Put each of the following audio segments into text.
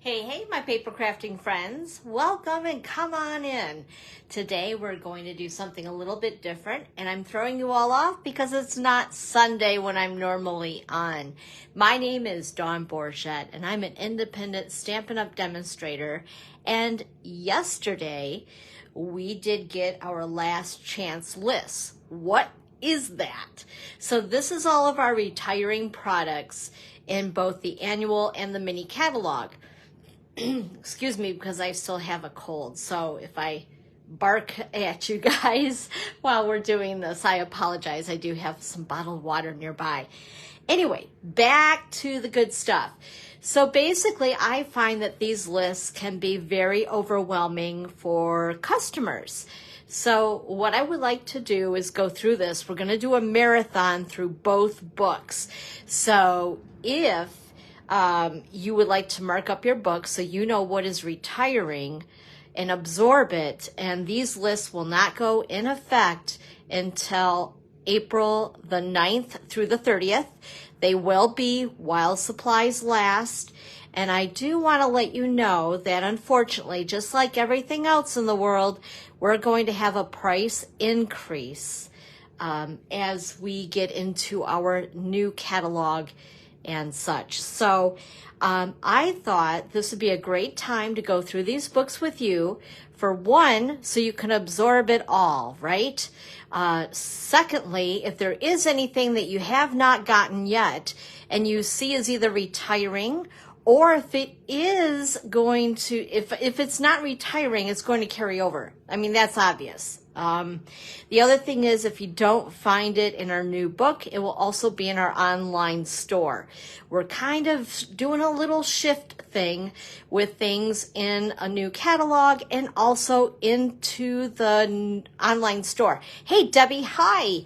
Hey, my paper crafting friends. Welcome and come on in. Today we're going to do something a little bit different, and I'm throwing you all off because it's not Sunday when I'm normally on. My name is Dawn Bourget, and I'm an independent Stampin' Up! Demonstrator, and yesterday we did get our last chance list. What is that? So this is all of our retiring products in both the annual and the mini catalog. Excuse me, because I still have a cold. So if I bark at you guys while we're doing this, I apologize. I do have some bottled water nearby. Anyway, back to the good stuff. So basically, I find that these lists can be very overwhelming for customers. So what I would like to do is go through this. We're going to do a marathon through both books. So if you would like to mark up your book so you know what is retiring and absorb it, and these lists will not go in effect until April the 9th through the 30th. They will be while supplies last, and I do want to let you know that unfortunately, just like everything else in the world, we're going to have a price increase as we get into our new catalog and such. So I thought this would be a great time to go through these books with you. For one, so you can absorb it all, right? Secondly, if there is anything that you have not gotten yet and you see is either retiring, or if it is going to, if it's not retiring, it's going to carry over. I mean, that's obvious. The other thing is, if you don't find it in our new book, it will also be in our online store. We're kind of doing a little shift thing with things in a new catalog and also into the online store. Hey, Debbie, hi.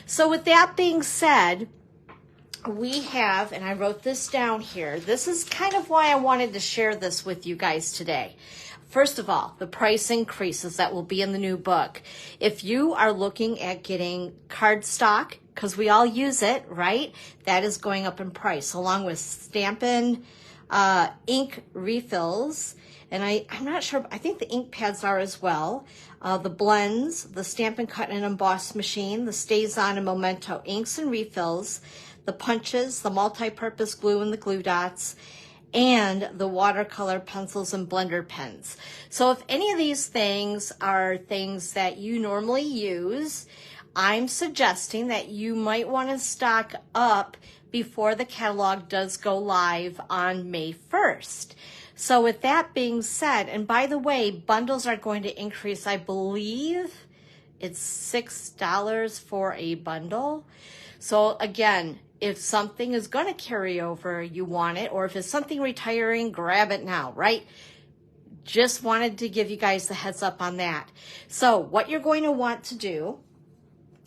So with that being said, we have, and I wrote this down here, this is kind of why I wanted to share this with you guys today. First of all, the price increases that will be in the new book. If you are looking at getting cardstock, because we all use it, right? That is going up in price, along with Stampin' ink refills. And I'm not sure, I think the ink pads are as well. The blends, the Stampin' Cut and Emboss machine, the Stays-On and Memento inks and refills, the punches, the multi-purpose glue and the glue dots, and the watercolor pencils and blender pens. So if any of these things are things that you normally use, I'm suggesting that you might want to stock up before the catalog does go live on May 1st. So with that being said, and by the way, bundles are going to increase, I believe it's $6 for a bundle. So again, if something is going to carry over, you want it, or if it's something retiring, grab it now, right? Just wanted to give you guys the heads up on that. So what you're going to want to do,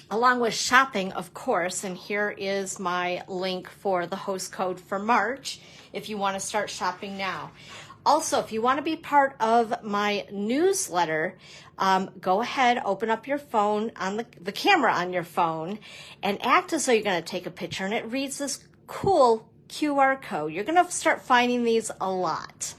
along with shopping, of course, and here is my link for the host code for March, if you want to start shopping now. Also, if you want to be part of my newsletter, go ahead, open up your phone, on the camera on your phone, and act as though you're going to take a picture, and it reads this cool QR code. You're going to start finding these a lot.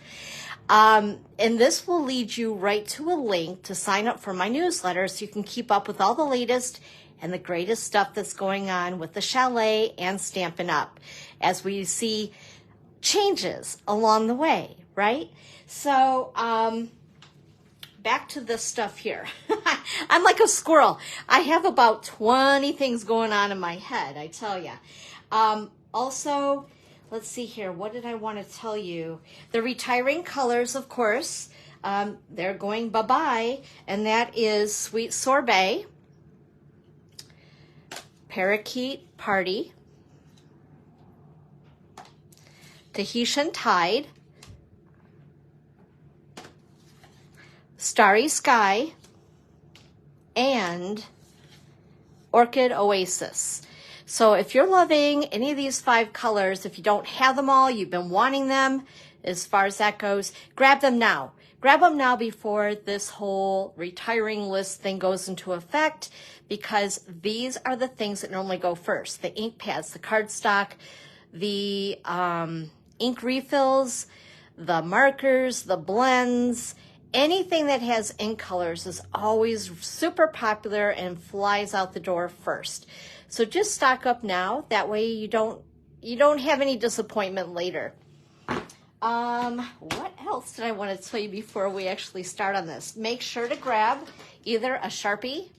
And this will lead you right to a link to sign up for my newsletter so you can keep up with all the latest and the greatest stuff that's going on with the Chalet and Stampin' Up! As we see changes along the way, right? So, back to this stuff here. I'm like a squirrel. I have about 20 things going on in my head, I tell you. Also, let's see here. What did I want to tell you? The retiring colors, of course, they're going bye-bye, and that is Sweet Sorbet, Parakeet Party, Tahitian Tide, Starry Sky, and Orchid Oasis. So if you're loving any of these 5 colors, if you don't have them all, you've been wanting them, as far as that goes, grab them now. Grab them now before this whole retiring list thing goes into effect, because these are the things that normally go first. The ink pads, the cardstock, the ink refills, the markers, the blends, anything that has ink colors is always super popular and flies out the door first. So just stock up now. That way you don't have any disappointment later. What else did I want to tell you before we actually start on this? Make sure to grab either a Sharpie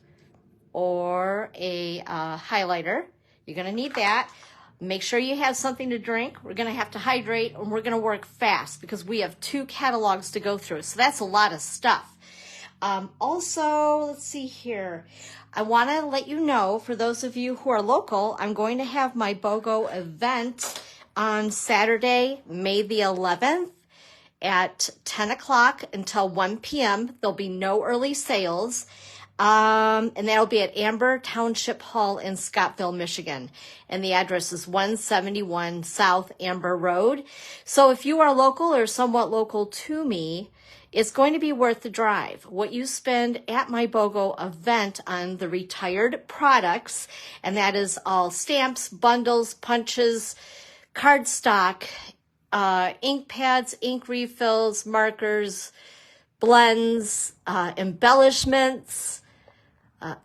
or a highlighter. You're going to need that. Make sure you have something to drink. We're going to have to hydrate, and we're going to work fast because we have 2 catalogs to go through. So that's a lot of stuff. Also, let's see here. I want to let you know, for those of you who are local, I'm going to have my BOGO event on Saturday, May the 11th at 10 o'clock until 1 p.m. There'll be no early sales. And that'll be at Amber Township Hall in Scottsville, Michigan. And the address is 171 South Amber Road. So if you are local or somewhat local to me, it's going to be worth the drive. What you spend at my BOGO event on the retired products, and that is all stamps, bundles, punches, cardstock, ink pads, ink refills, markers, blends, embellishments.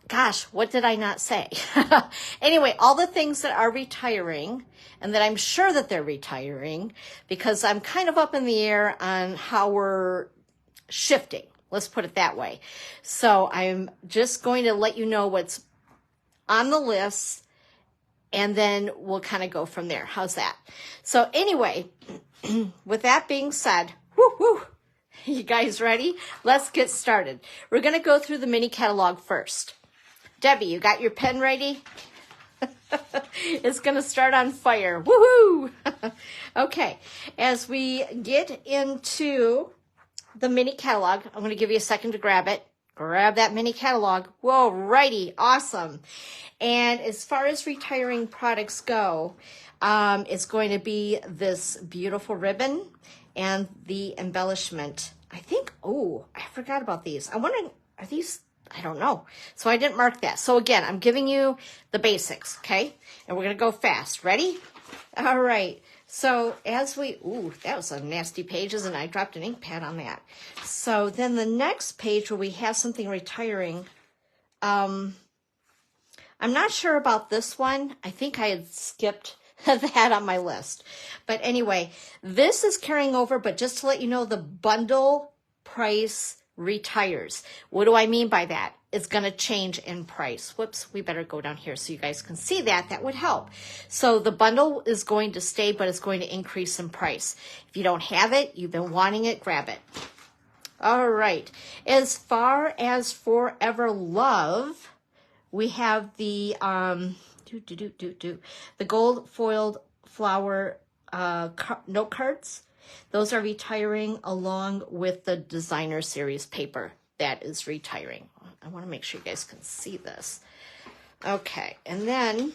Gosh, what did I not say? Anyway, all the things that are retiring, and that I'm sure that they're retiring, because I'm kind of up in the air on how we're shifting. Let's put it that way. So I'm just going to let you know what's on the list, and then we'll kind of go from there. How's that? So anyway, with that being said, you guys ready? Let's get started. We're going to go through the mini catalog first. Debbie, you got your pen ready? It's going to start on fire. Woohoo! Okay, as we get into the mini catalog, I'm going to give you a second to grab it. Grab that mini catalog. Whoa, righty, awesome. And as far as retiring products go, it's going to be this beautiful ribbon and the embellishment. I think, oh, I forgot about these. I'm wondering, are these, I don't know. So I didn't mark that. So again, I'm giving you the basics, okay? And we're going to go fast. Ready? All right. So as we, ooh, that was a nasty page, and I dropped an ink pad on that. So then the next page where we have something retiring, I'm not sure about this one. I think I had skipped that on my list. But anyway, this is carrying over, but just to let you know, the bundle price retires. What do I mean by that? It's going to change in price. Whoops, we better go down here so you guys can see that. That would help. So the bundle is going to stay, but it's going to increase in price. If you don't have it, you've been wanting it, grab it. All right. As far as Forever Love, we have the the gold foiled flower note cards. Those are retiring along with the designer series paper that is retiring. I want to make sure you guys can see this. Okay, and then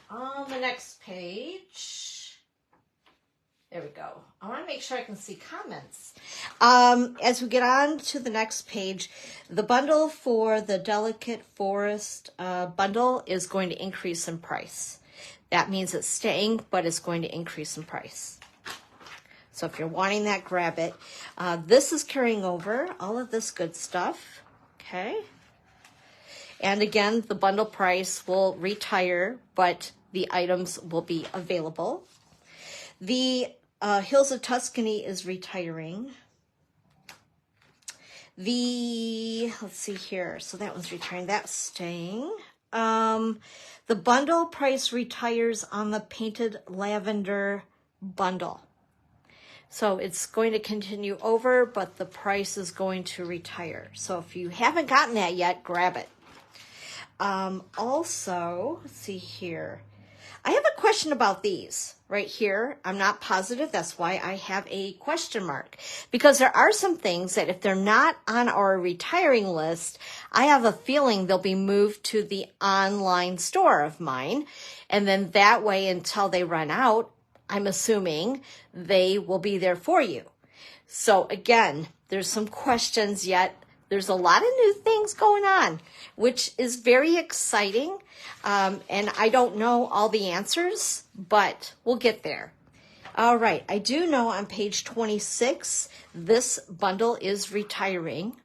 on the next page, there we go. I want to make sure I can see comments. As we get on to the next page, the bundle for the Delicate Forest bundle is going to increase in price. That means it's staying, but it's going to increase in price. So if you're wanting that, grab it. This is carrying over all of this good stuff. Okay. And again, the bundle price will retire, but the items will be available. The Hills of Tuscany is retiring. Let's see here. So that one's retiring. That's staying. The bundle price retires on the Painted Lavender bundle. So it's going to continue over, but the price is going to retire. So if you haven't gotten that yet, grab it. Also, let's see here. I have a question about these right here. I'm not positive. That's why I have a question mark, because there are some things that if they're not on our retiring list, I have a feeling they'll be moved to the online store of mine. And then that way, until they run out, I'm assuming they will be there for you. So again, there's some questions yet. There's a lot of new things going on, which is very exciting. And I don't know all the answers, but we'll get there. All right, I do know on page 26, this bundle is retiring.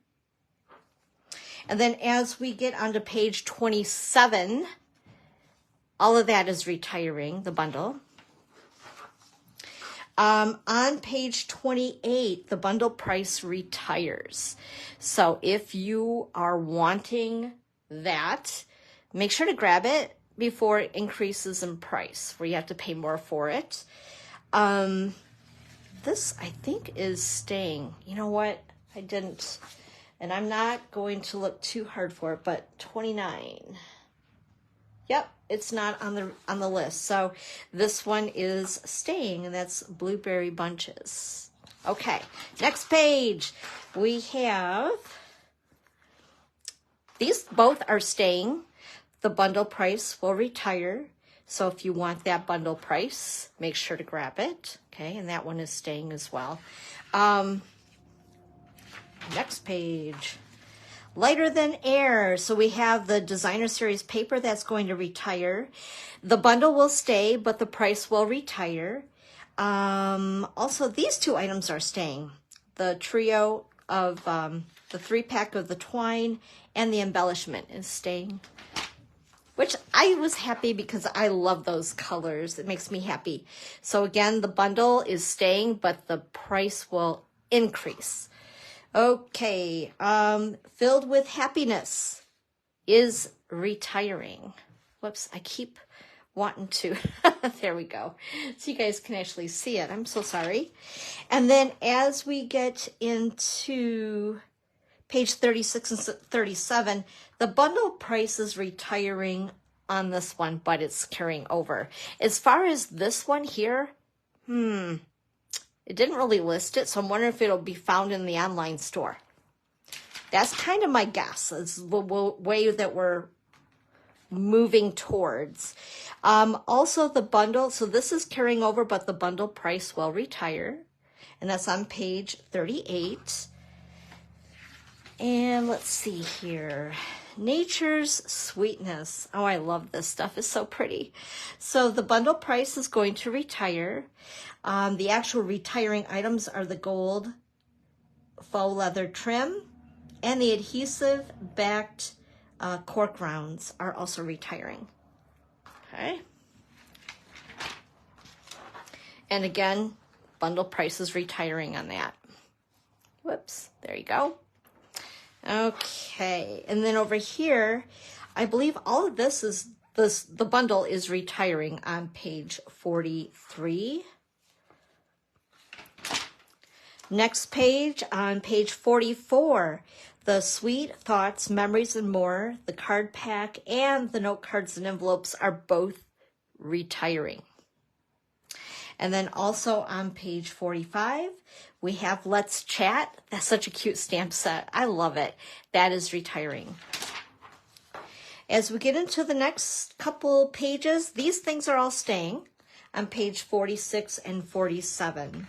And then as we get onto page 27, all of that is retiring, the bundle. On page 28, the bundle price retires. So if you are wanting that, make sure to grab it before it increases in price, where you have to pay more for it. This, I think, is staying. You know what? I didn't, and I'm not going to look too hard for it, but 29. Yep, it's not on the list. So this one is staying, and that's Blueberry Bunches. Okay, next page. We have, these both are staying. The bundle price will retire. So if you want that bundle price, make sure to grab it. Okay, and that one is staying as well. Next page. Lighter Than Air. So we have the designer series paper that's going to retire. The bundle will stay, but the price will retire. Also, these two items are staying. The trio of the 3-pack of the twine and the embellishment is staying, which I was happy because I love those colors. It makes me happy. So again, the bundle is staying, but the price will increase. Okay, Filled with Happiness is retiring. Whoops, I keep wanting to, there we go. So you guys can actually see it. I'm so sorry. And then as we get into page 36 and 37, the bundle price is retiring on this one, but it's carrying over. As far as this one here, it didn't really list it, so I'm wondering if it'll be found in the online store. That's kind of my guess, is the way that we're moving towards. Also the bundle, so this is carrying over, but the bundle price will retire. And that's on page 38. And let's see here. Nature's Sweetness. Oh, I love this stuff. It's so pretty. So the bundle price is going to retire. The actual retiring items are the gold faux leather trim and the adhesive backed cork rounds are also retiring. Okay. And again, bundle price is retiring on that. Whoops, there you go. Okay, and then over here, I believe all of this is, the bundle is retiring on page 43. Next page, on page 44, the Sweet Thoughts, Memories, and More, the card pack, and the note cards and envelopes are both retiring. And then also on page 45, we have Let's Chat. That's such a cute stamp set. I love it. That is retiring. As we get into the next couple pages, these things are all staying on page 46 and 47.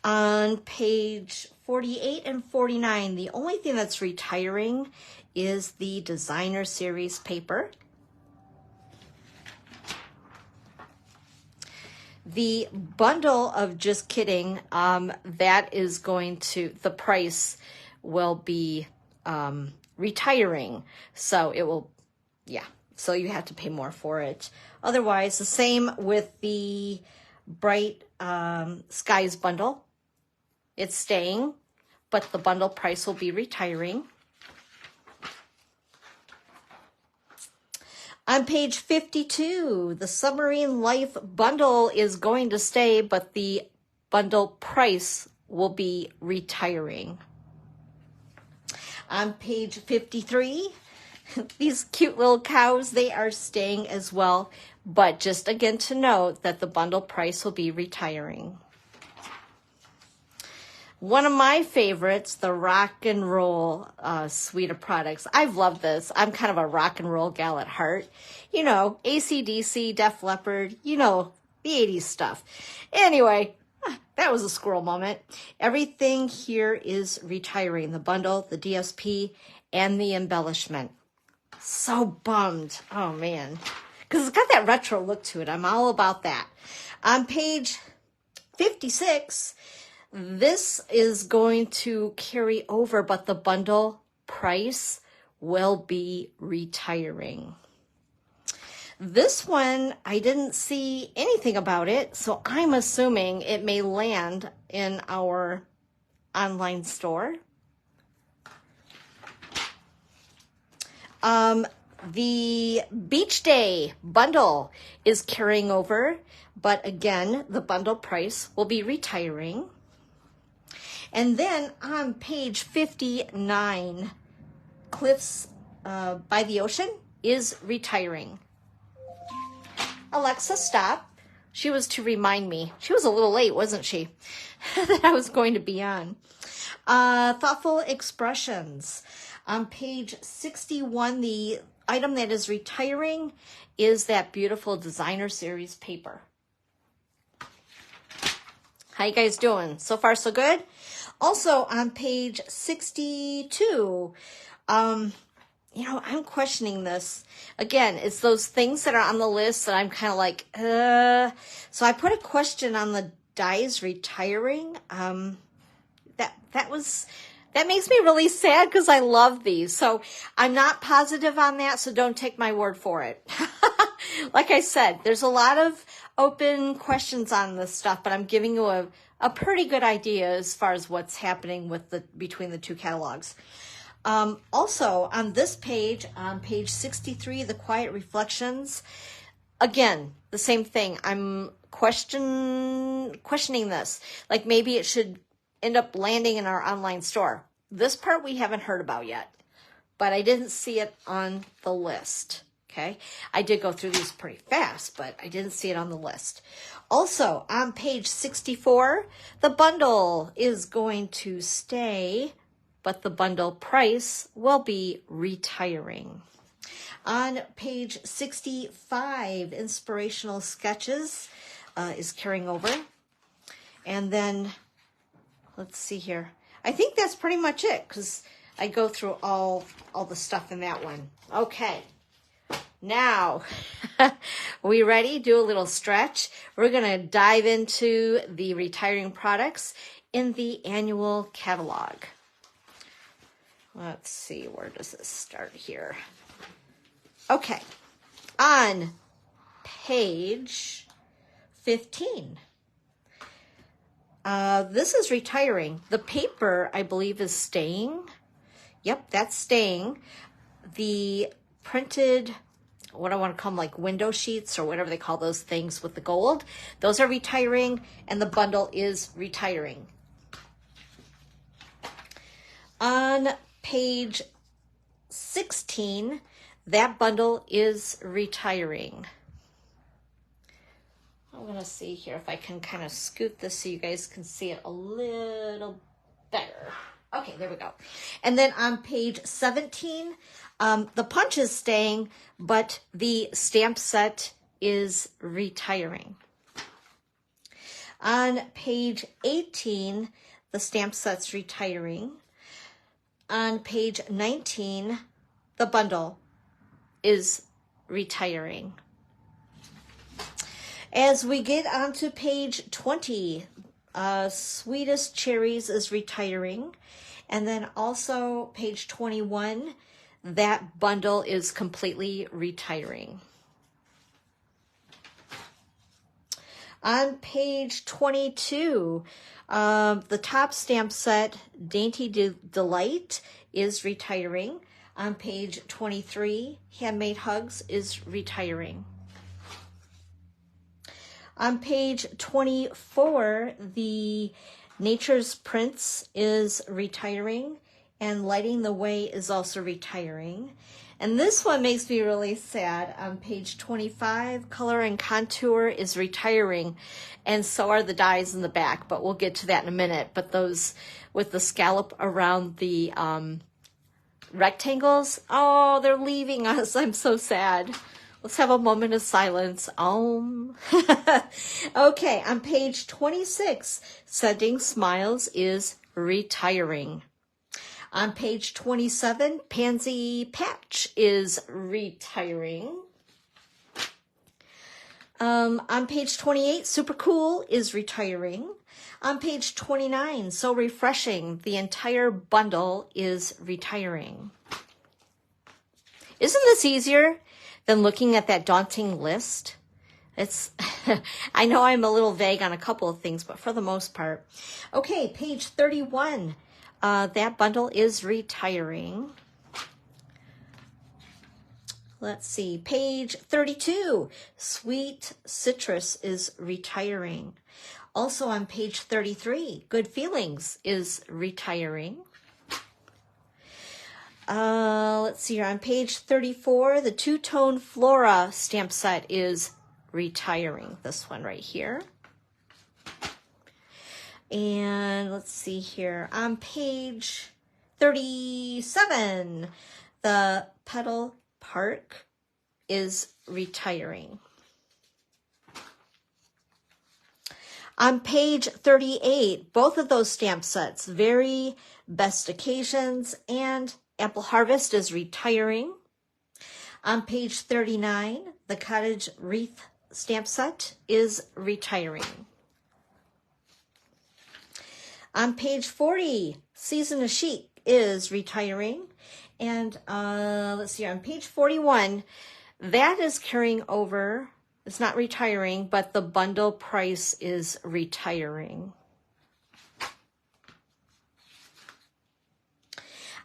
On page 48 and 49, the only thing that's retiring is the designer series paper. The bundle of Just Kidding, that is going to, the price will be retiring. So it will, yeah, so you have to pay more for it. Otherwise, the same with the Bright Skies bundle. It's staying, but the bundle price will be retiring. On page 52, the Submarine Life bundle is going to stay, but the bundle price will be retiring. On page 53, these cute little cows, they are staying as well, but just again to note that the bundle price will be retiring. One of my favorites, the Rock and Roll suite of products. I've loved this. I'm kind of a rock and roll gal at heart. You know, AC/DC, Def Leppard, you know, the 80s stuff. Anyway, that was a squirrel moment. Everything here is retiring. The bundle, the DSP, and the embellishment. So bummed. Oh, man. because it's got that retro look to it. I'm all about that. On page 56, this is going to carry over, but the bundle price will be retiring. This one, I didn't see anything about it, so I'm assuming it may land in our online store. The Beach Day bundle is carrying over, but again, the bundle price will be retiring. And then on page 59, Cliffs by the Ocean is retiring. Alexa, stop. She was to remind me. She was a little late, wasn't she? That I was going to be on. Thoughtful Expressions. On page 61, the item that is retiring is that beautiful designer series paper. How you guys doing? So far, so good? Also, on page 62, I'm questioning this. Again, it's those things that are on the list that I'm kind of like, So I put a question on the dies retiring. That makes me really sad because I love these. So I'm not positive on that, so don't take my word for it. Like I said, there's a lot of open questions on this stuff, but I'm giving you a pretty good idea as far as what's happening with between the two catalogs. Also, on this page, on page 63, the Quiet Reflections, again, the same thing. I'm questioning this. Like maybe it should end up landing in our online store. This part we haven't heard about yet, but I didn't see it on the list. Okay, I did go through these pretty fast, but I didn't see it on the list. Also, on page 64, the bundle is going to stay, but the bundle price will be retiring. On page 65, Inspirational Sketches is carrying over. And then, let's see here. I think that's pretty much it because I go through all the stuff in that one. Okay. Now, we ready? Do a little stretch. We're going to dive into the retiring products in the annual catalog. Let's see, where does this start here? Okay, on page 15. This is retiring. The paper, I believe, is staying. Yep, that's staying. The printed, what I want to call them, like window sheets or whatever they call those things with the gold, those are retiring, and the bundle is retiring. On page 16, that bundle is retiring. I'm going to see here if I can kind of scoot this so you guys can see it a little better. Okay, there we go. And then on page 17, the punch is staying, but the stamp set is retiring. On page 18, the stamp set's retiring. On page 19, the bundle is retiring. As we get onto page 20, Sweetest Cherries is retiring. And then also page 21, that bundle is completely retiring. On page 22, the top stamp set, Dainty Delight, is retiring. On page 23, Handmade Hugs is retiring. On page 24, the Nature's Prince is retiring, and Lighting the Way is also retiring. And this one makes me really sad. On page 25, Color and Contour is retiring, and so are the dies in the back, but we'll get to that in a minute. But those with the scallop around the rectangles, oh, they're leaving us. I'm so sad. Let's have a moment of silence. Okay, on page 26, Sending Smiles is retiring. On page 27, Pansy Patch is retiring. On page 28, Super Cool is retiring. On page 29, So Refreshing, the entire bundle is retiring. Isn't this easier than looking at that daunting list? It's, I know I'm a little vague on a couple of things, but for the most part. Okay, page 31, that bundle is retiring. Let's see, page 32, Sweet Citrus is retiring. Also on page 33, Good Feelings is retiring. Let's see here, on page 34, the Two-Tone Flora stamp set is retiring. This one right here. And let's see here, on page 37, the Petal Park is retiring. On page 38, both of those stamp sets, Very Best Occasions and Apple Harvest is retiring. On page 39, the Cottage Wreath stamp set is retiring. On page 40, Season of Chic is retiring. And let's see, on page 41, that is carrying over. It's not retiring, but the bundle price is retiring.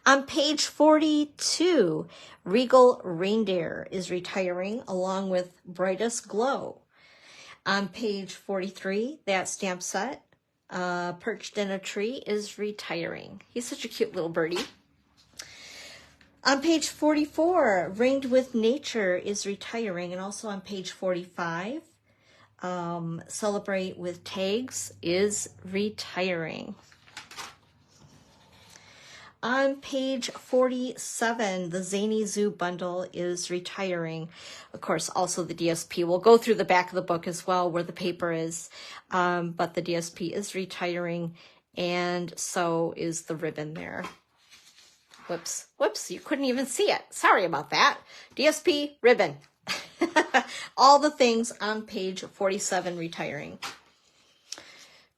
On page 42, Regal Reindeer is retiring along with Brightest Glow. On page 43, that stamp set, Perched in a Tree, is retiring. He's such a cute little birdie. On page 44, Ringed with Nature is retiring. And also on page 45, Celebrate with Tags is retiring. On page 47, the Zany Zoo bundle is retiring. Of course, also the DSP. We'll go through the back of the book as well where the paper is, but the DSP is retiring, and so is the ribbon there. Whoops, you couldn't even see it. Sorry about that. DSP, ribbon. All the things on page 47 retiring.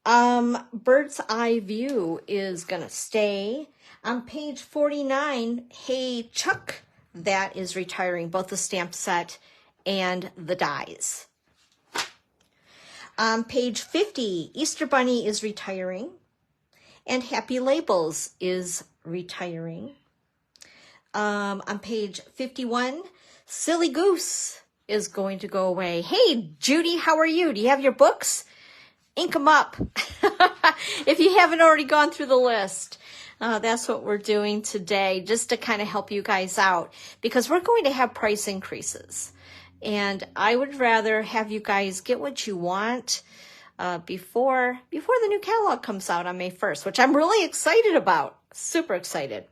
Bird's Eye View is going to stay. On page 49, Hey Chuck, that is retiring, both the stamp set and the dies. On page 50, Easter Bunny is retiring, and Happy Labels is retiring. On page 51, Silly Goose is going to go away. Hey, Judy, how are you? Do you have your books? Ink them up if you haven't already gone through the list. That's what we're doing today, just to kind of help you guys out, because we're going to have price increases. And I would rather have you guys get what you want before the new catalog comes out on May 1st, which I'm really excited about. Super excited.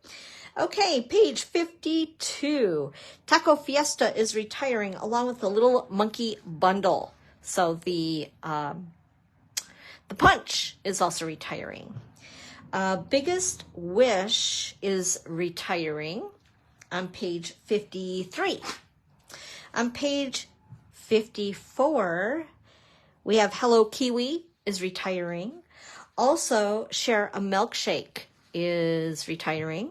Okay, page 52. Taco Fiesta is retiring along with the Little Monkey bundle. So the Punch is also retiring. Biggest Wish is retiring on page 53. On page 54, we have Hello Kiwi is retiring. Also, Share a Milkshake is retiring.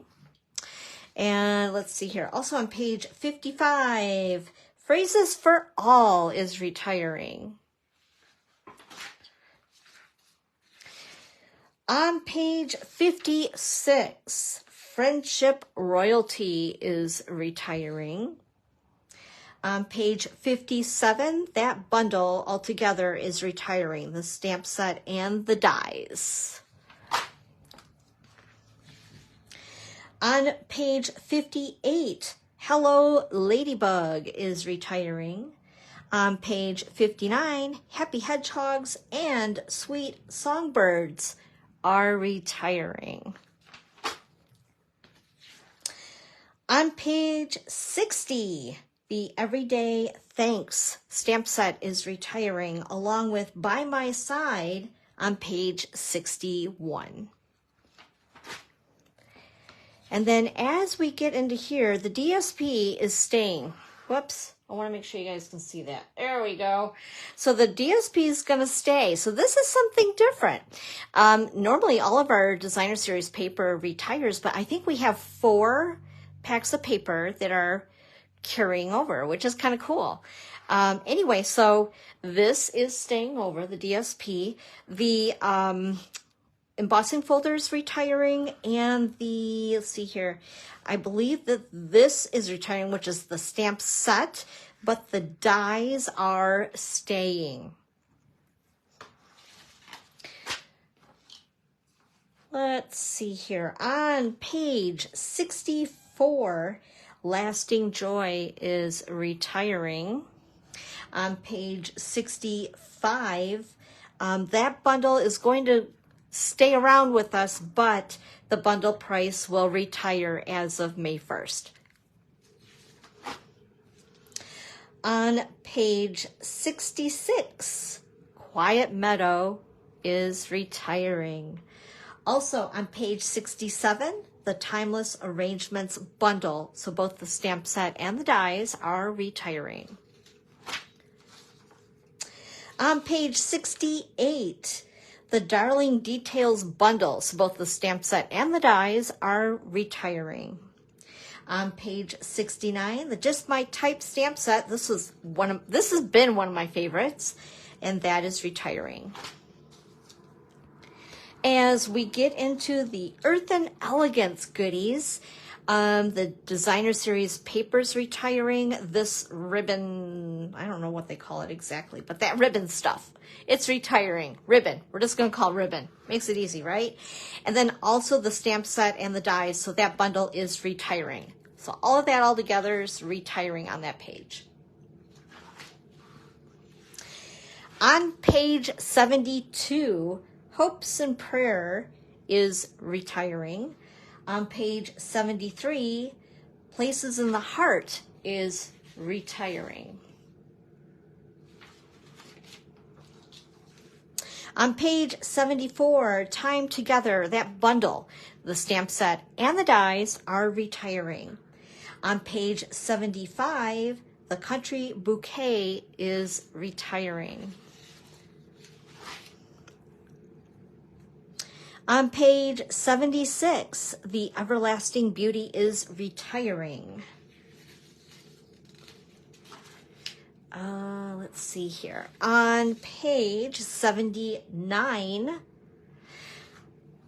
And let's see here. Also on page 55, Phrases for All is retiring. On page 56, Friendship Royalty is retiring. On page 57, that bundle altogether is retiring, the stamp set and the dies. On page 58, Hello Ladybug is retiring. On page 59, Happy Hedgehogs and Sweet Songbirds are retiring. On page 60, the Everyday Thanks stamp set is retiring, along with By My Side on page 61. And then as we get into here, the DSP is staying. Whoops. I want to make sure you guys can see that. There we go. So the DSP is going to stay. So this is something different. Normally all of our designer series paper retires, but I think we have 4 packs of paper that are carrying over, which is kind of cool. Anyway, so this is staying over, the DSP. The embossing folder is retiring, and the, let's see here, I believe that this is retiring, which is the stamp set, but the dies are staying. Let's see here. On page 64, Lasting Joy is retiring. On page 65, that bundle is going to stay around with us, but the bundle price will retire as of May 1st. On page 66, Quiet Meadow is retiring. Also on page 67, the Timeless Arrangements bundle, so both the stamp set and the dies are retiring. On page 68, the Darling Details bundle, so both the stamp set and the dies are retiring. On page 69, the Just My Type stamp set, this has been one of my favorites, and that is retiring. As we get into the Earth and Elegance goodies, the designer series papers retiring. This ribbon, I don't know what they call it exactly, but that ribbon stuff, it's retiring. Ribbon, we're just going to call ribbon. Makes it easy, right? And then also the stamp set and the dies, so that bundle is retiring. So all of that all together is retiring on that page. On page 72, Hopes and Prayer is retiring. On page 73, Places in the Heart is retiring. On page 74, Time Together, that bundle, the stamp set and the dies are retiring. On page 75, The Country Bouquet is retiring. On page 76, The Everlasting Beauty is retiring. Let's see here. On page 79,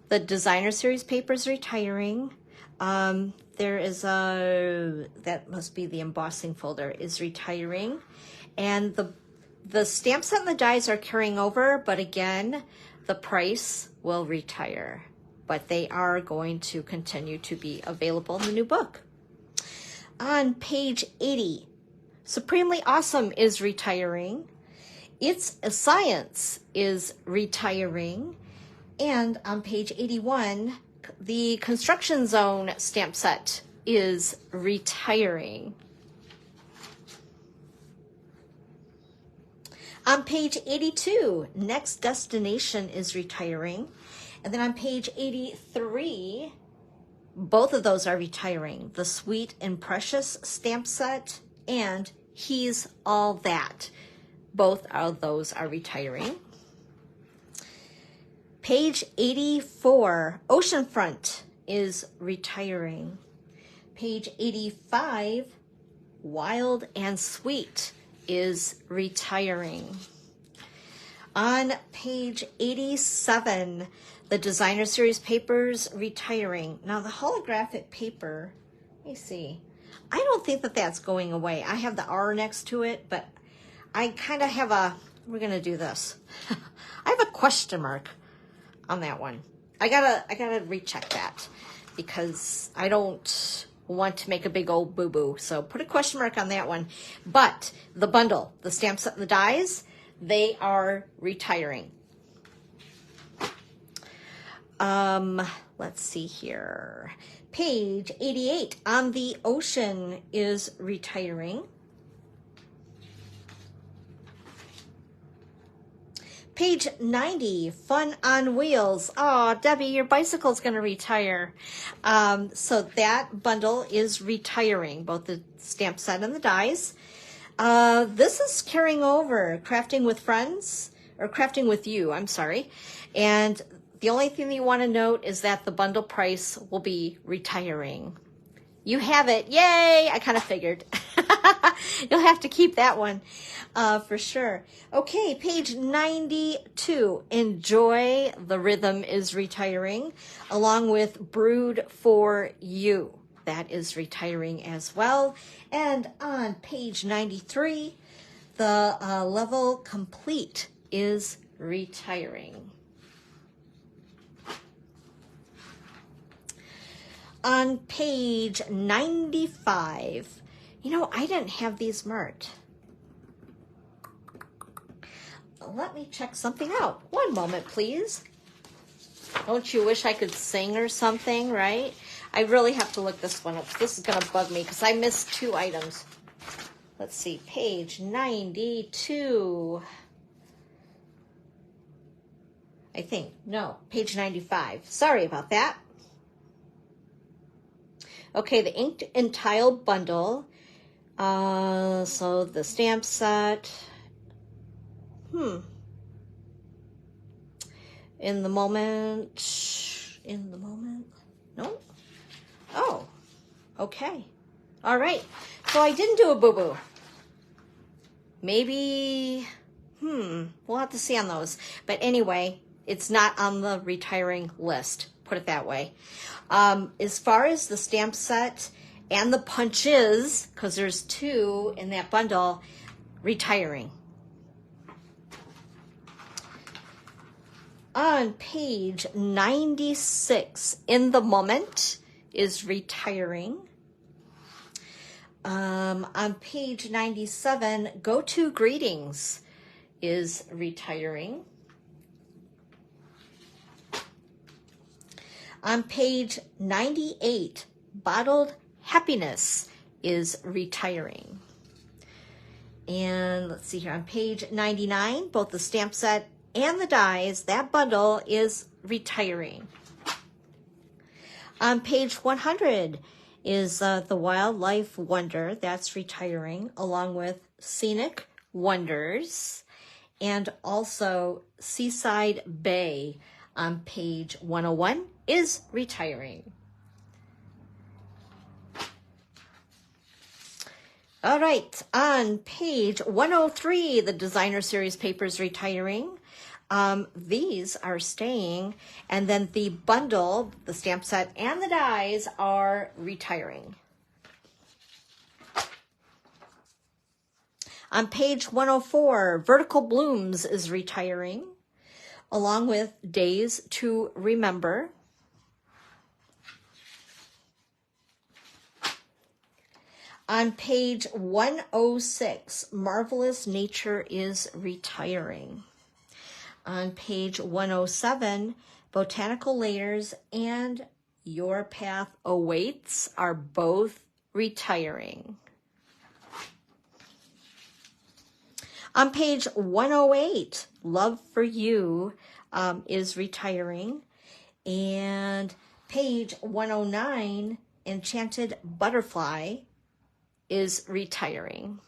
the designer series paper is retiring. There is that must be the embossing folder is retiring. And the stamp set and the dies are carrying over, but again, the price will retire, but they are going to continue to be available in the new book. On page 80, Supremely Awesome is retiring. It's a Science is retiring. And on page 81, the Construction Zone stamp set is retiring. On page 82, Next Destination is retiring. And then on page 83, both of those are retiring. The Sweet and Precious stamp set and He's All That. Both of those are retiring. Page 84, Oceanfront is retiring. Page 85, Wild and Sweet is retiring. On page 87, the designer series papers retiring. Now the holographic paper, let me see. I don't think that that's going away. I have the R next to it, but I kind of have a, we're going to do this. I have a question mark on that one. I gotta recheck that because I don't want to make a big old boo-boo. So put a question mark on that one. But the bundle, the stamp set and the dies, they are retiring. Let's see here. Page 88, On the Ocean is retiring. Page 90, Fun on Wheels. Oh, Debbie, your bicycle's going to retire. So that bundle is retiring, both the stamp set and the dies. This is carrying over, Crafting with Friends, or Crafting with You, I'm sorry. And the only thing that you want to note is that the bundle price will be retiring. You have it. Yay! I kind of figured. You'll have to keep that one for sure. Okay, page 92. Enjoy the Rhythm is retiring, along with Brood for You. That is retiring as well. And on page 93, the Level Complete is retiring. On page 95, you know, I didn't have these marked. Let me check something out. One moment, please. Don't you wish I could sing or something, right? I really have to look this one up. This is going to bug me because I missed 2 items. Let's see, page 92. I think, no, page 95. Sorry about that. Okay, the Inked and Tile bundle. So the stamp set. In the moment. No? Oh, okay. All right. So I didn't do a boo-boo. Maybe, we'll have to see on those. But anyway, it's not on the retiring list. Put it that way. As far as the stamp set and the punches, because there's 2 in that bundle, retiring. On page 96, In the Moment is retiring. On page 97, Go To Greetings is retiring. On page 98, Bottled Happiness is retiring. And let's see here, on page 99, both the stamp set and the dies, that bundle is retiring. On page 100 is the Wildlife Wonder, that's retiring, along with Scenic Wonders, and also Seaside Bay on page 101 is retiring. All right, on page 103, the Designer Series papers retiring. These are staying, and then the bundle, the stamp set, and the dies are retiring. On page 104, Vertical Blooms is retiring, along with Days to Remember. On page 106, Marvelous Nature is retiring. On page 107, Botanical Layers and Your Path Awaits are both retiring. On page 108, Love for You is retiring. And page 109, Enchanted Butterfly is retiring.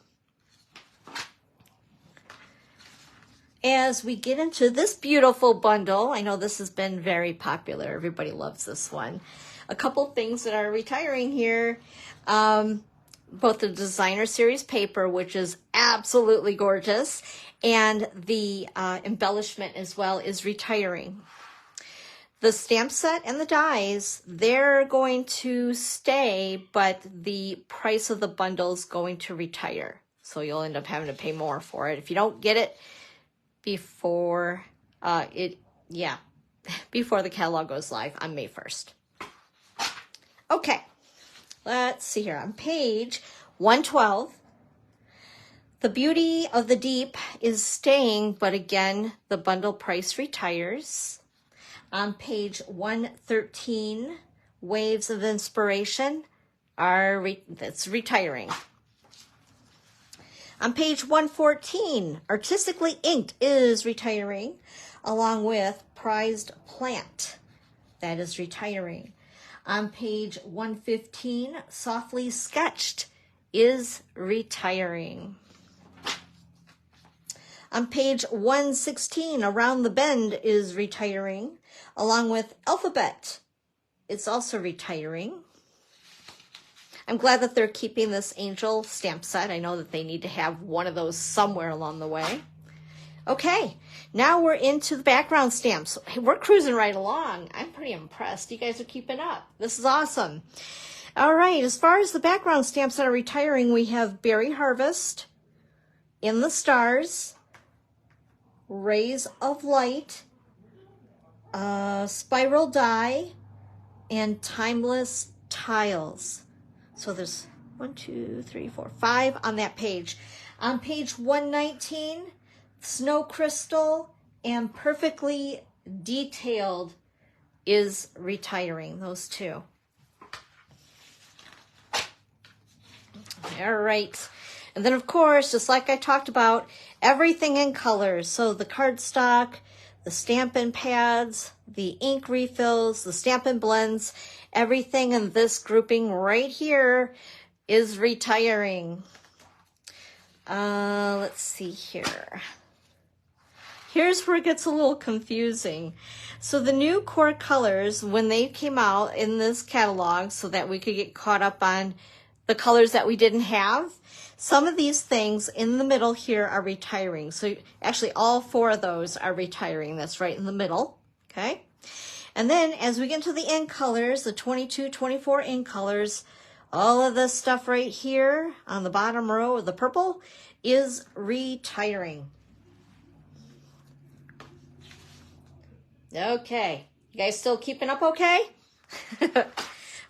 As we get into this beautiful bundle, I know this has been very popular. Everybody loves this one. A couple things that are retiring here. Both the Designer Series paper, which is absolutely gorgeous, and the embellishment as well is retiring. The stamp set and the dies, they're going to stay, but the price of the bundle is going to retire. So you'll end up having to pay more for it. If you don't get it before before the catalog goes live on May 1st. Okay, let's see here. On page 112, The Beauty of the Deep is staying, but again, the bundle price retires. On page 113, Waves of Inspiration that's retiring. On page 114, Artistically Inked is retiring, along with Prized Plant. That is retiring. On page 115, Softly Sketched is retiring. On page 116, Around the Bend is retiring, along with Alphabet. It's also retiring. I'm glad that they're keeping this angel stamp set. I know that they need to have one of those somewhere along the way. Okay, now we're into the background stamps. We're cruising right along. I'm pretty impressed. You guys are keeping up. This is awesome. All right, as far as the background stamps that are retiring, we have Berry Harvest, In the Stars, Rays of Light, Spiral Die, and Timeless Tiles. So there's 1, 2, 3, 4, 5 on that page. On page 119, Snow Crystal and Perfectly Detailed is retiring, those two. All right. And then, of course, just like I talked about, everything in colors. So the cardstock, the Stampin' pads, the ink refills, the Stampin' blends, everything in this grouping right here is retiring. Let's see here. Here's where it gets a little confusing. So the new core colors, when they came out in this catalog so that we could get caught up on the colors that we didn't have, some of these things in the middle here are retiring. So actually all 4 of those are retiring. That's right in the middle, okay? And then as we get into the ink colors, the 22, 24 ink colors, all of this stuff right here on the bottom row of the purple is retiring. Okay, you guys still keeping up okay?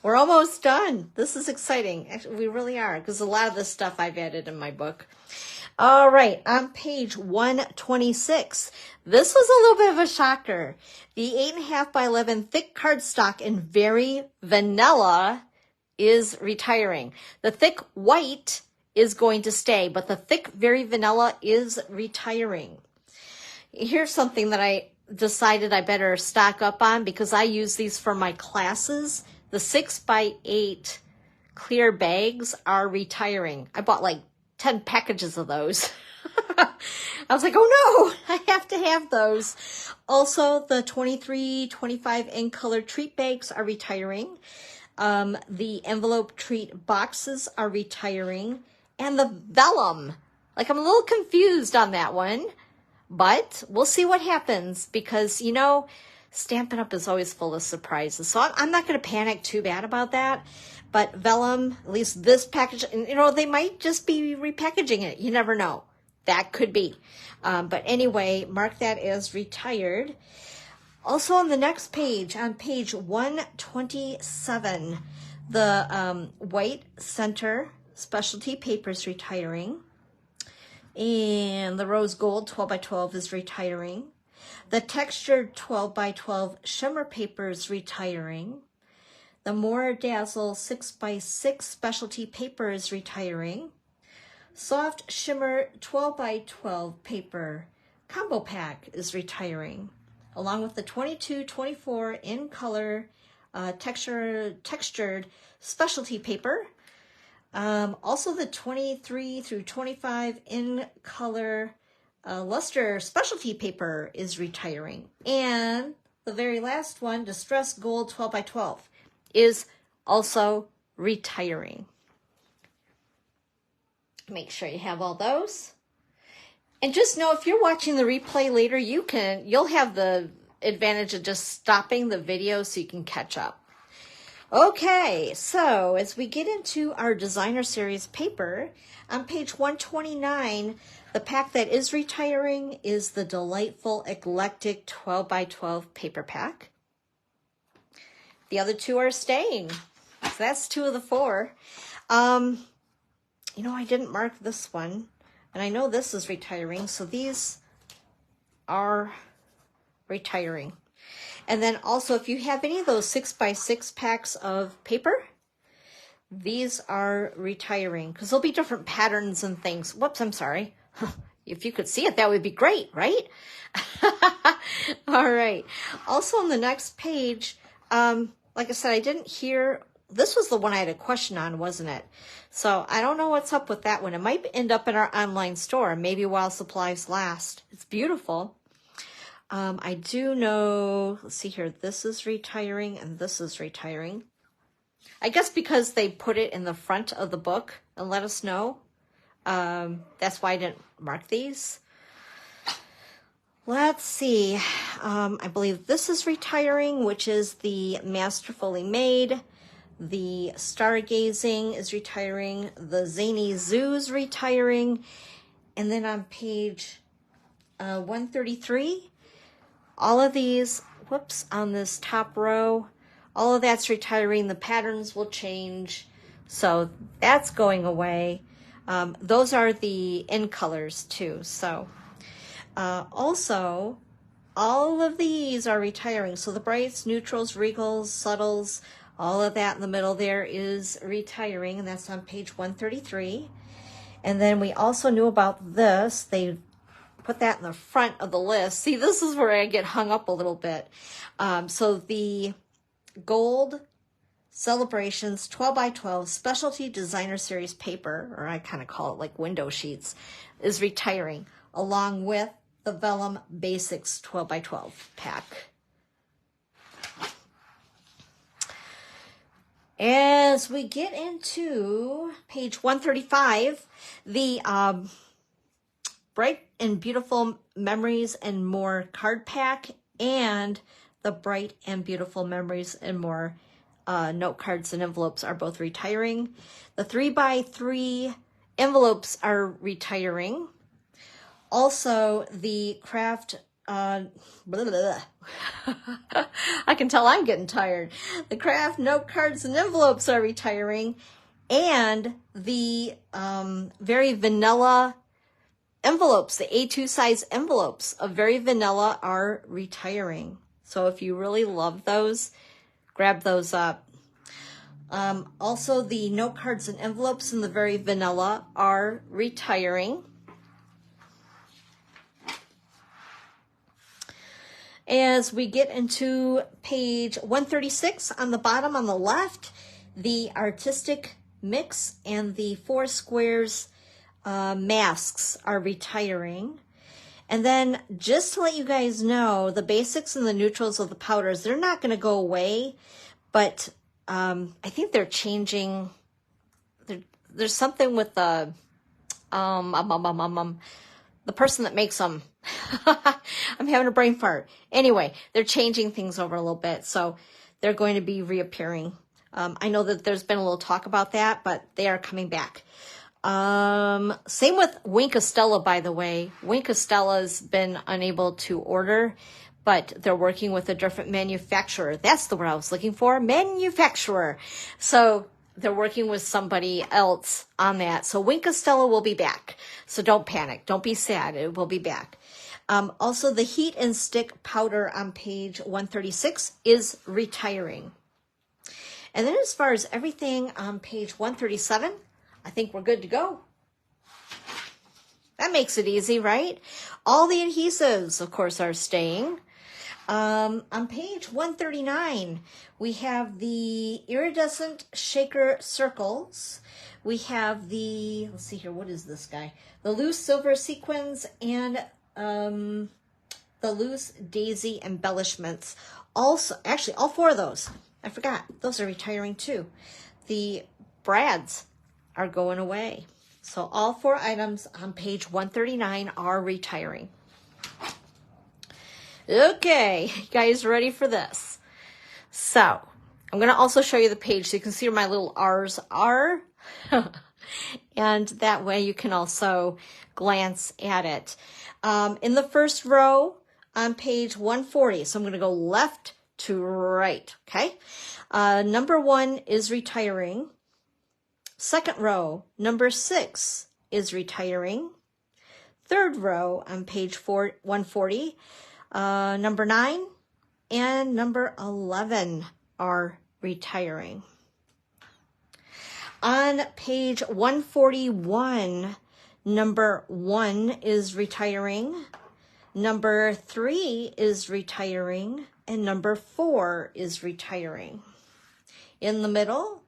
We're almost done. This is exciting. Actually, we really are, because a lot of this stuff I've added in my book. All right, on page 126, this was a little bit of a shocker. The 8.5 by 11 thick cardstock in Very Vanilla is retiring. The thick white is going to stay, but the thick Very Vanilla is retiring. Here's something that I decided I better stock up on because I use these for my classes. The 6 by 8 clear bags are retiring. I bought like 10 packages of those. I was like, oh no, I have to have those. Also, the 23, 25 ink color treat bags are retiring. The envelope treat boxes are retiring. And the vellum, like I'm a little confused on that one, but we'll see what happens because, you know, Stampin' Up! Is always full of surprises. So I'm not going to panic too bad about that. But vellum, at least this package, and you know, they might just be repackaging it. You never know. That could be. But anyway, mark that as retired. Also on the next page, on page 127, the white center specialty paper is retiring. And the rose gold 12 by 12 is retiring. The textured 12 by 12 shimmer paper is retiring. The More Dazzle 6 by 6 specialty paper is retiring. Soft shimmer 12 by 12 paper combo pack is retiring, along with the 22, 24 in color textured specialty paper. Also the 23 through 25 in color luster specialty paper is retiring. And the very last one, Distress Gold 12 by 12, is also retiring. Make sure you have all those. And just know if you're watching the replay later, you'll have the advantage of just stopping the video so you can catch up. Okay, so as we get into our designer series paper, on page 129, the pack that is retiring is the Delightful Eclectic 12 by 12 paper pack. The other 2 are staying. So that's 2 of the 4. You know, I didn't mark this one, and I know this is retiring, so these are retiring. And then also, if you have any of those 6 by 6 packs of paper, these are retiring because there'll be different patterns and things. Whoops, I'm sorry. If you could see it, that would be great, right? All right. Also on the next page, like I said, I didn't hear, this was the one I had a question on, wasn't it? So I don't know what's up with that one. It might end up in our online store, maybe while supplies last. It's beautiful. I do know, let's see here, this is retiring and this is retiring. I guess because they put it in the front of the book and let us know. That's why I didn't mark these. Let's see. I believe this is retiring, which is the Masterfully Made. The Stargazing is retiring. The Zany Zoo's retiring. And then on page 133, all of these, whoops, on this top row, all of that's retiring. The patterns will change. So that's going away. Those are the in colors too. So also, all of these are retiring. So the brights, neutrals, regals, subtles, all of that in the middle there is retiring, and that's on page 133. And then we also knew about this. They put that in the front of the list. See, this is where I get hung up a little bit. So the Gold Celebrations 12 by 12 Specialty Designer Series paper, or I kind of call it like window sheets, is retiring, along with the Vellum Basics 12 by 12 pack. As we get into page 135, the Bright and Beautiful Memories and More card pack and the Bright and Beautiful Memories and More note cards and envelopes are both retiring. The 3x3 envelopes are retiring. Also, the craft, I can tell I'm getting tired. The craft note cards and envelopes are retiring. And the very vanilla envelopes, the A2 size envelopes of very vanilla are retiring. So if you really love those, grab those up. Also, the note cards and envelopes in the very vanilla are retiring. As we get into page 136, on the bottom on the left, the Artistic Mix and the 4 Squares masks are retiring. And then just to let you guys know, the basics and the neutrals of the powders, they're not going to go away, but I think they're changing. There's something with the person that makes them. I'm having a brain fart. Anyway, they're changing things over a little bit, so they're going to be reappearing. I know that there's been a little talk about that, but they are coming back. Same with Wink Estella, by the way. Wink Estella's been unable to order, but they're working with a different manufacturer. That's the word I was looking for, manufacturer. So they're working with somebody else on that. So Wink Estella will be back. So don't panic. Don't be sad. It will be back. Also, the Heat and Stick powder on page 136 is retiring. And then as far as everything on page 137, I think we're good to go. That makes it easy, right? All the adhesives, of course, are staying. On page 139, we have the Iridescent Shaker Circles. We have the, let's see here, what is this guy? The Loose Silver Sequins and the Loose Daisy Embellishments. Also, actually, all 4 of those, I forgot, those are retiring too. The Brads are going away. So all 4 items on page 139 are retiring. Okay, you guys ready for this? So I'm going to also show you the page so you can see where my little R's are. And that way you can also glance at it. In the first row on page 140, so I'm going to go left to right, okay? Number 1 is retiring. Second row, number 6 is retiring. Third row on page 140, number 9 and number 11 are retiring. On page 141, number 1 is retiring, number 3 is retiring, and number 4 is retiring. In the middle,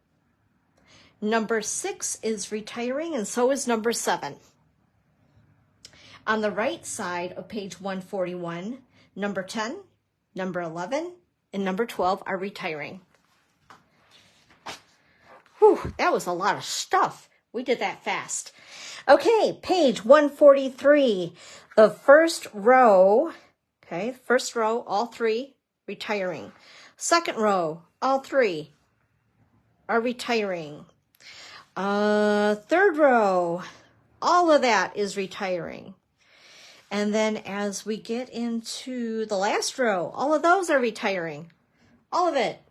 number 6 is retiring, and so is number 7. On the right side of page 141, number 10, number 11, and number 12 are retiring. Whew, that was a lot of stuff. We did that fast. Okay, page 143, the first row, all 3 retiring. Second row, all 3 are retiring. Third row, all of that is retiring. And then as we get into the last row, all of those are retiring. All of it.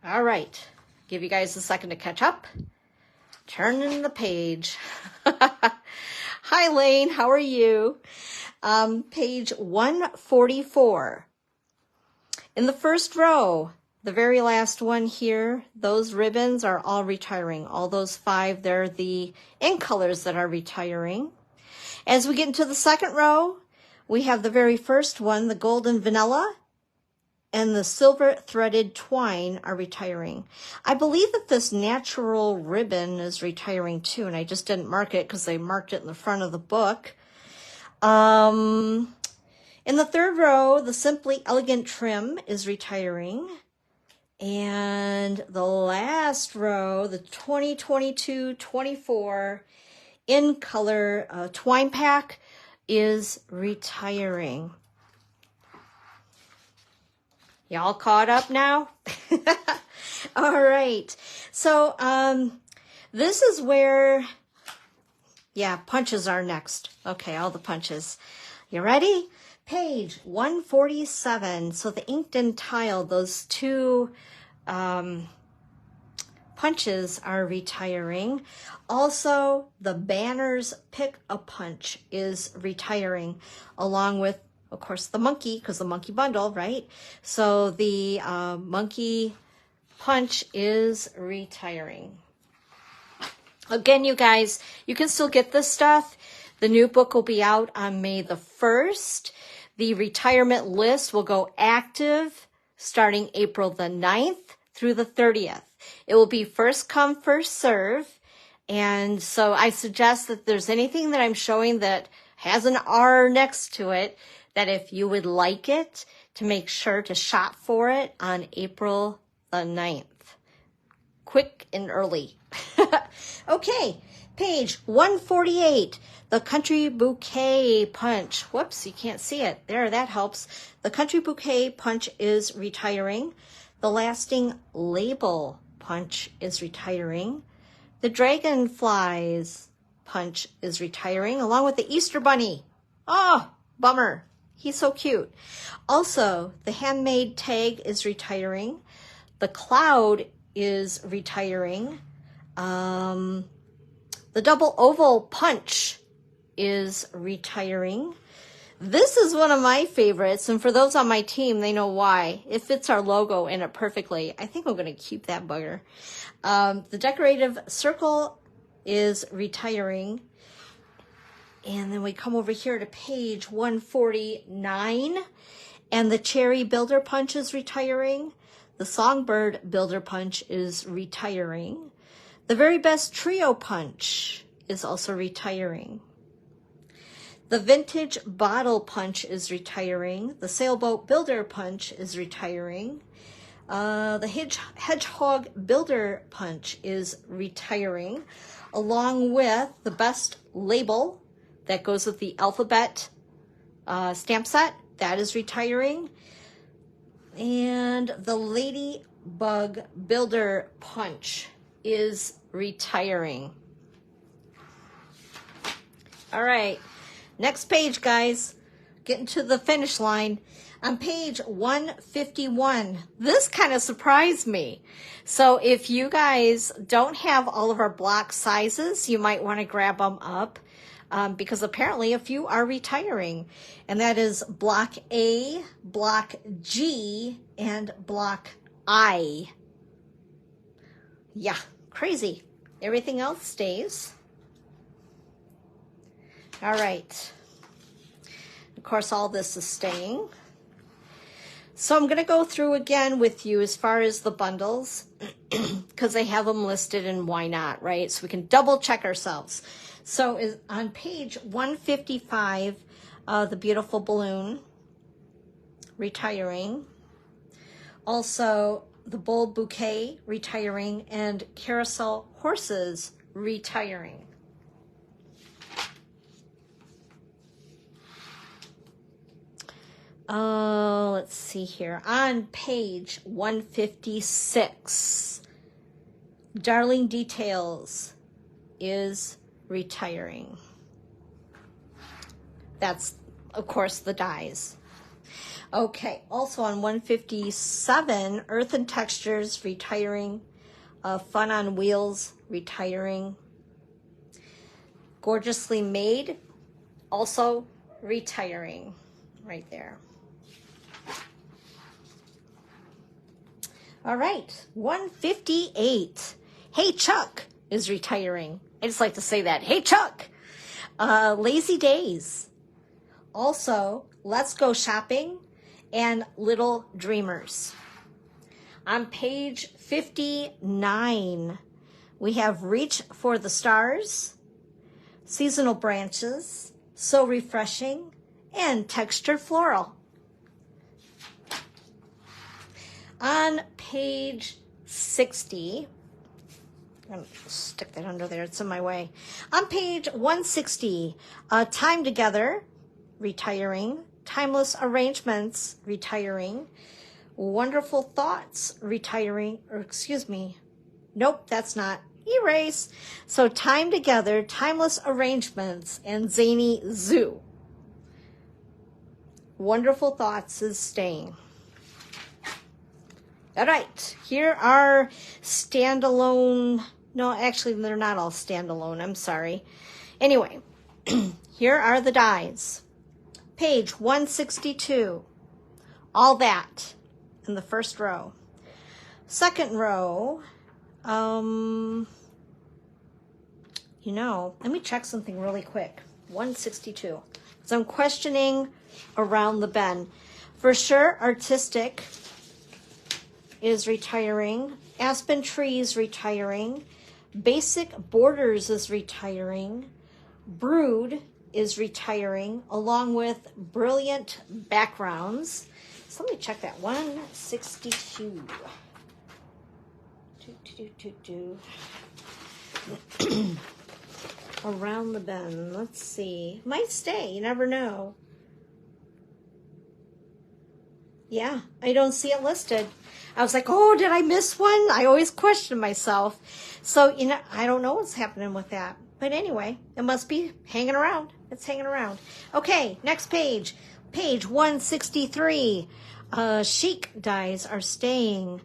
All right. Give you guys a second to catch up. Turning the page. Hi, Lane. How are you? Page 144. In the first row, the very last one here, those ribbons are all retiring. All those 5, they're the ink colors that are retiring. As we get into the second row, we have the very first one, the golden vanilla, and the silver threaded twine are retiring. I believe that this natural ribbon is retiring too, and I just didn't mark it because they marked it in the front of the book. In the third row, the Simply Elegant trim is retiring. And the last row, the 2022-24 in color twine pack is retiring. Y'all caught up now? All right. So this is where, punches are next. Okay, all the punches. You ready? Page 147. So the inked and tiled, those 2 punches are retiring. Also, the Banners Pick a Punch is retiring, along with, of course, the monkey, because the monkey bundle, right? So the monkey punch is retiring. Again, you guys, you can still get this stuff. The new book will be out on May the 1st. The retirement list will go active starting April the 9th through the 30th. It will be first come, first serve. And so I suggest that there's anything that I'm showing that has an R next to it, that if you would like it, to make sure to shop for it on April the 9th. Quick and early. Okay, page 148. The Country Bouquet Punch. Whoops, you can't see it. There, that helps. The Country Bouquet Punch is retiring. The Lasting Label Punch is retiring. The Dragonflies Punch is retiring, along with the Easter Bunny. Oh, bummer. He's so cute. Also, the Handmade Tag is retiring. The Cloud is retiring. The Double Oval Punch is retiring. This is one of my favorites, and for those on my team, they know why. It fits our logo in it perfectly. I think I'm going to keep that bugger. The Decorative Circle is retiring. And then we come over here to page 149, and the Cherry Builder Punch is retiring. The Songbird Builder Punch is retiring. The Very Best Trio Punch is also retiring. The Vintage Bottle Punch is retiring. The Sailboat Builder Punch is retiring. The Hedgehog Builder Punch is retiring, along with the Best Label that goes with the alphabet stamp set. That is retiring. And the Ladybug Builder Punch is retiring. All right. Next page, guys. Getting to the finish line. On page 151, this kind of surprised me. So if you guys don't have all of our block sizes, you might want to grab them up because apparently a few are retiring. And that is block A, block G, and block I. Yeah, crazy. Everything else stays. All right. Of course, all this is staying. So I'm going to go through again with you as far as the bundles because they have them listed, and why not, right? So we can double check ourselves. So on page 155, the beautiful balloon, retiring. Also, the bold bouquet, retiring, and carousel horses, retiring. Let's see here. On page 156, Darling Details is retiring. That's, of course, the dies. Okay, also on 157, Earth and Textures, retiring. Fun on Wheels, retiring. Gorgeously Made, also retiring, right there. All right, 158. Hey Chuck is retiring. I just like to say that. Hey Chuck. Lazy Days. Also, Let's Go Shopping and Little Dreamers. On page 59, we have Reach for the Stars, Seasonal Branches, So Refreshing, and Textured Floral. On page 60, I'm going to stick that under there, it's in my way. On page 160, Time Together, retiring. Timeless Arrangements, retiring. Wonderful Thoughts, retiring, or excuse me, nope, that's not, erase. So Time Together, Timeless Arrangements, and Zany Zoo. Wonderful Thoughts is staying. All right, here are standalone, no, actually they're not all standalone, I'm sorry. Anyway, here are the dies. Page 162, All That in the first row. Second row, let me check something really quick. 162, so I'm questioning Around the Bend. For sure, Artistic is retiring. Aspen Trees, retiring. Basic Borders is retiring. Brood is retiring, along with Brilliant Backgrounds. So let me check that. 162. Around the Bend. Let's see. Might stay. You never know. Yeah, I don't see it listed. I was like, oh, did I miss one? I always question myself. So, I don't know what's happening with that. But anyway, it must be hanging around. It's hanging around. Okay, next page. Page 163. Chic dies are staying.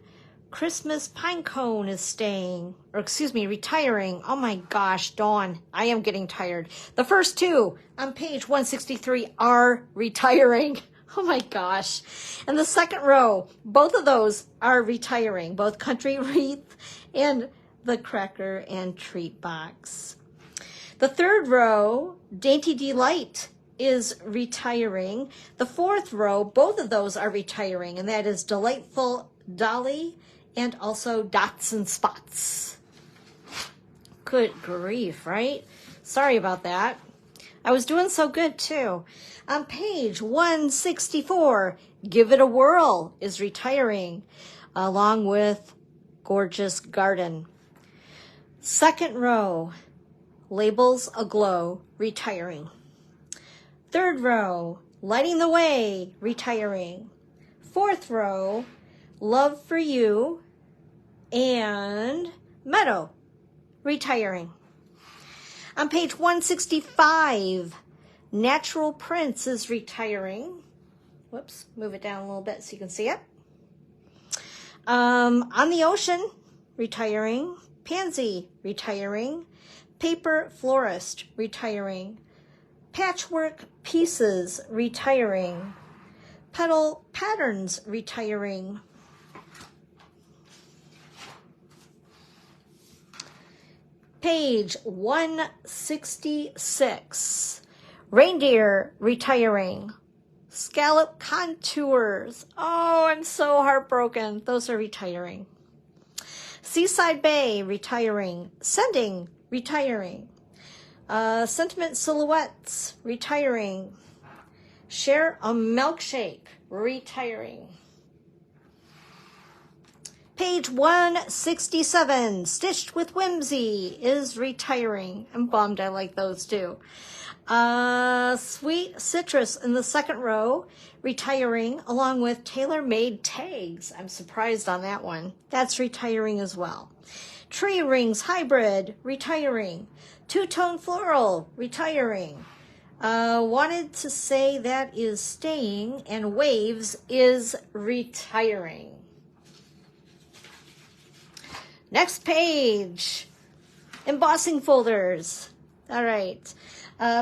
Christmas Pine Cone is staying. Or excuse me, retiring. Oh my gosh, Dawn. I am getting tired. The first two on page 163 are retiring. Oh my gosh. And the second row, both of those are retiring, both Country Wreath and the Cracker and Treat Box. The third row, Dainty Delight, is retiring. The fourth row, both of those are retiring, and that is Delightful Dolly and also Dots and Spots. Good grief, right? Sorry about that. I was doing so good too. On page 164, Give It a Whirl is retiring, along with Gorgeous Garden. Second row, Labels Aglow, retiring. Third row, Lighting the Way, retiring. Fourth row, Love for You and Meadow, retiring. On page 165, Natural Prince is retiring. Whoops, move it down a little bit so you can see it. On the Ocean, retiring. Pansy, retiring. Paper Florist, retiring. Patchwork Pieces, retiring. Petal Patterns, retiring. Page 166. Reindeer retiring. Scallop contours. Oh, I'm so heartbroken. Those are retiring. Seaside Bay retiring. Sending retiring. Sentiment silhouettes retiring. Share a milkshake retiring. Page 167, Stitched with Whimsy is retiring. I'm bummed, I like those too. Sweet Citrus in the second row, retiring, along with tailor-made tags. I'm surprised on that one. That's retiring as well. Tree Rings Hybrid, retiring. Two-Tone Floral, retiring. Wanted to say that is staying, and Waves is retiring. Next page, embossing folders. All right,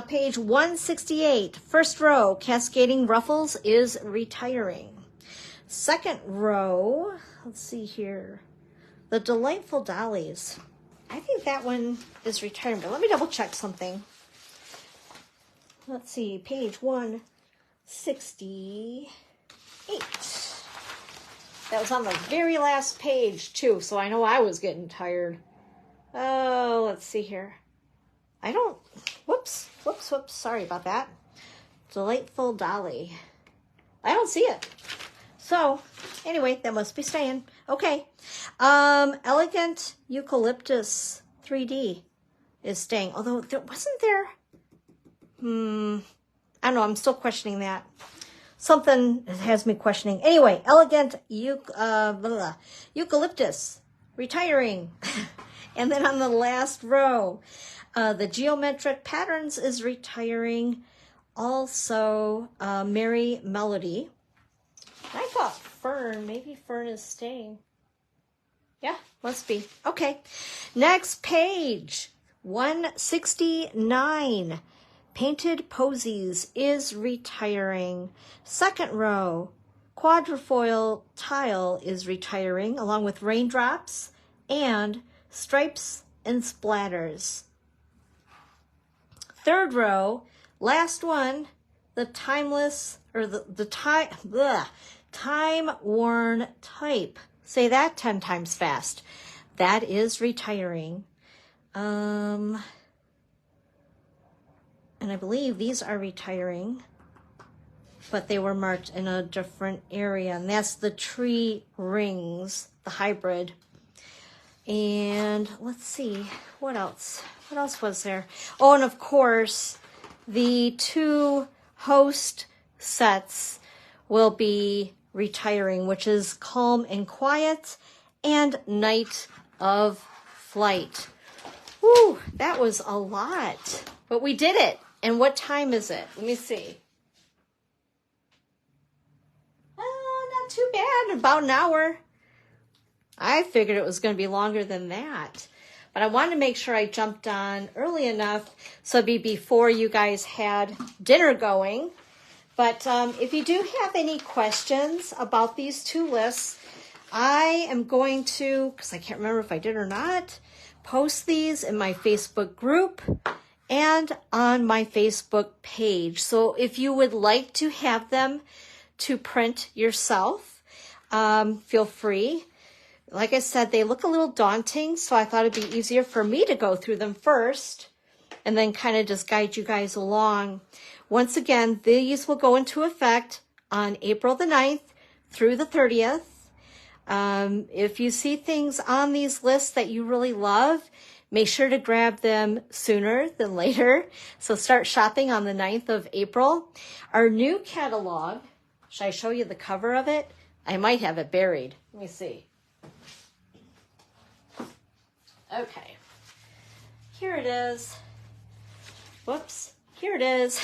page 168, first row, Cascading Ruffles is retiring. Second row, let's see here, the Delightful Dollies. I think that one is retiring, but let me double check something. Let's see, page 168. That was on the very last page, too, so I know I was getting tired. Oh, let's see here. Whoops, sorry about that. Delightful Dolly. I don't see it. So, anyway, that must be staying. Okay. Elegant Eucalyptus 3D is staying, although wasn't there... I don't know, I'm still questioning that. Something has me questioning. Anyway, Elegant Eucalyptus, retiring. And then on the last row, the Geometric Patterns is retiring. Also, Merry Melody. I thought Fern, maybe Fern is staying. Yeah, must be. Okay, next page, 169. Painted Posies is retiring. Second row, Quadrifoil Tile is retiring, along with Raindrops and Stripes and Splatters. Third row, last one, the timeless, or the time-worn type. Say that 10 times fast. That is retiring. And I believe these are retiring, but they were marked in a different area. And that's the Tree Rings, the hybrid. And let's see, what else? What else was there? Oh, and of course, the two host sets will be retiring, which is Calm and Quiet and Night of Flight. Whew, that was a lot, but we did it. And what time is it? Let me see. Not too bad, about an hour. I figured it was going to be longer than that. But I wanted to make sure I jumped on early enough so it'd be before you guys had dinner going. But if you do have any questions about these two lists, I am going to, because I can't remember if I did or not, post these in my Facebook group and on my Facebook page. So if you would like to have them to print yourself, feel free. Like I said, they look a little daunting, so I thought it'd be easier for me to go through them first and then kind of just guide you guys along. Once again, these will go into effect on April the 9th through the 30th. If you see things on these lists that you really love, make sure to grab them sooner than later. So start shopping on the 9th of April. Our new catalog, should I show you the cover of it? I might have it buried. Let me see. Okay. Here it is. Whoops. Here it is.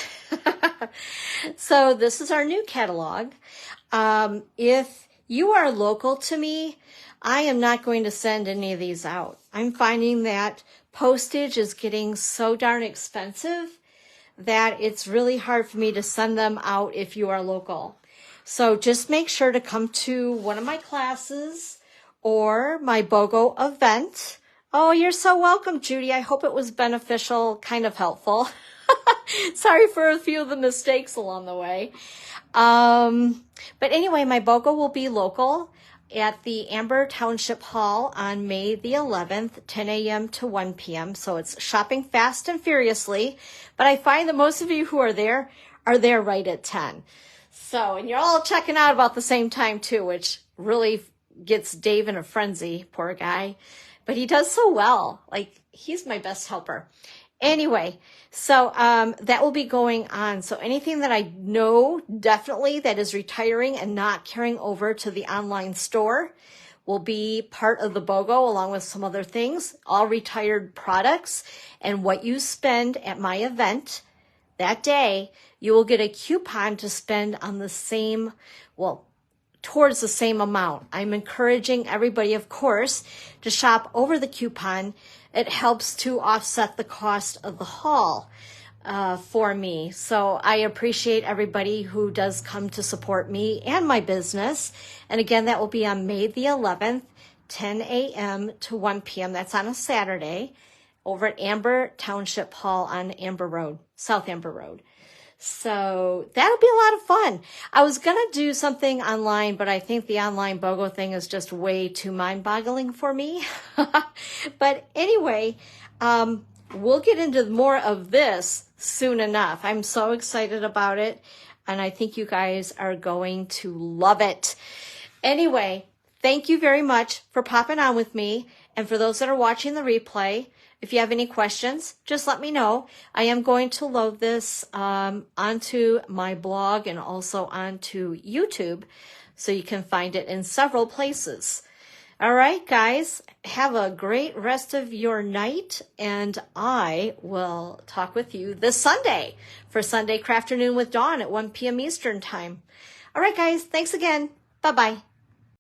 So this is our new catalog. If you are local to me, I am not going to send any of these out. I'm finding that postage is getting so darn expensive that it's really hard for me to send them out if you are local. So just make sure to come to one of my classes or my BOGO event Oh, you're so welcome, Judy. I hope it was beneficial, kind of helpful. Sorry for a few of the mistakes along the way. But anyway, my BOGO will be local at the Amber Township Hall on May the 11th, 10 a.m. to 1 p.m. So it's shopping fast and furiously. But I find that most of you who are there right at 10. So, and you're all checking out about the same time too, which really gets Dave in a frenzy, poor guy. But he does so well. Like, he's my best helper. Anyway, so that will be going on. So anything that I know definitely that is retiring and not carrying over to the online store will be part of the BOGO along with some other things, all retired products. And what you spend at my event that day, you will get a coupon to spend on the same, well, towards the same amount. I'm encouraging everybody, of course, to shop over the coupon. It helps to offset the cost of the haul for me. So I appreciate everybody who does come to support me and my business. And again, that will be on May the 11th, 10 a.m. to 1 p.m. That's on a Saturday over at Amber Township Hall on Amber Road, South Amber Road. So that'll be a lot of fun. I was going to do something online, but I think the online BOGO thing is just way too mind-boggling for me. But anyway, we'll get into more of this soon enough. I'm so excited about it, and I think you guys are going to love it. Anyway, thank you very much for popping on with me. And for those that are watching the replay, if you have any questions, just let me know. I am going to load this onto my blog and also onto YouTube, so you can find it in several places. All right, guys, have a great rest of your night, and I will talk with you this Sunday for Sunday Crafternoon with Dawn at 1 p.m. Eastern Time. All right, guys, thanks again. Bye-bye.